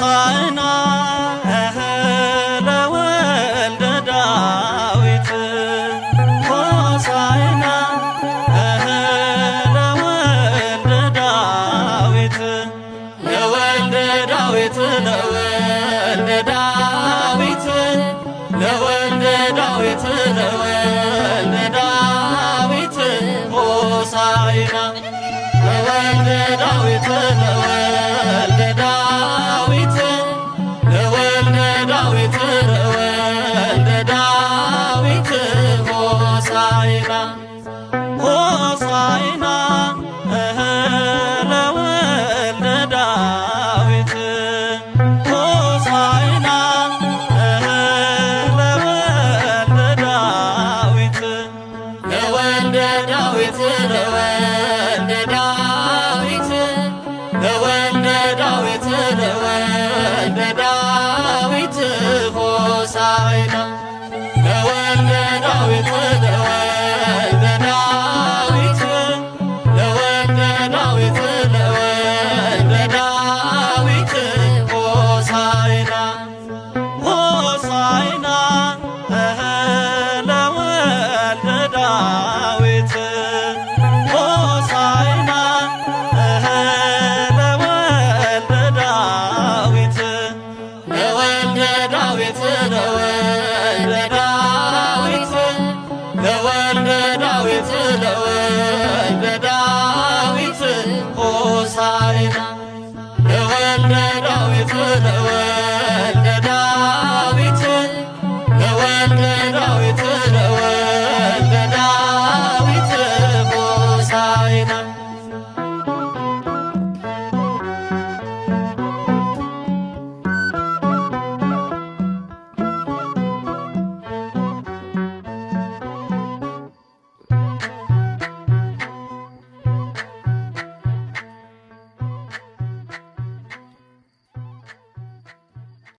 ሆሳዕና ለወልደ ዳዊት ሆሳዕና ለወልደ ዳዊት ለወልደ ዳዊት ለወልደ ዳዊት ለወልደ ዳዊት ለወልደ ዳዊት ሆሳዕና ለወልደ ዳዊት ለወልደ ዳዊት ለወልደ ዳዊት ለወልደ ዳዊት ሆሳዕና ሆሳዕና ለወልደ ዳዊት ሆሳዕና ለወልደ ዳዊት ለወልደ ዳዊት ለወልደ ዳዊት ለወልደ ዳዊት ለወልደ ዳዊት ሆሳዕና ለወልደ ዳዊት ለወልደ ዳዊት ለወልደ ዳዊት ለወልደ ዳዊት ሆሳዕና ሆሳዕና ለወልደ ዳዊት ሆሳዕና ለወልደ ዳዊት ለወልደ ዳዊት ለወልደ ዳዊት ለወልደ ዳዊት ለወልደ ዳዊት ሆሳዕና ለወልደ ዳዊት ለወልደ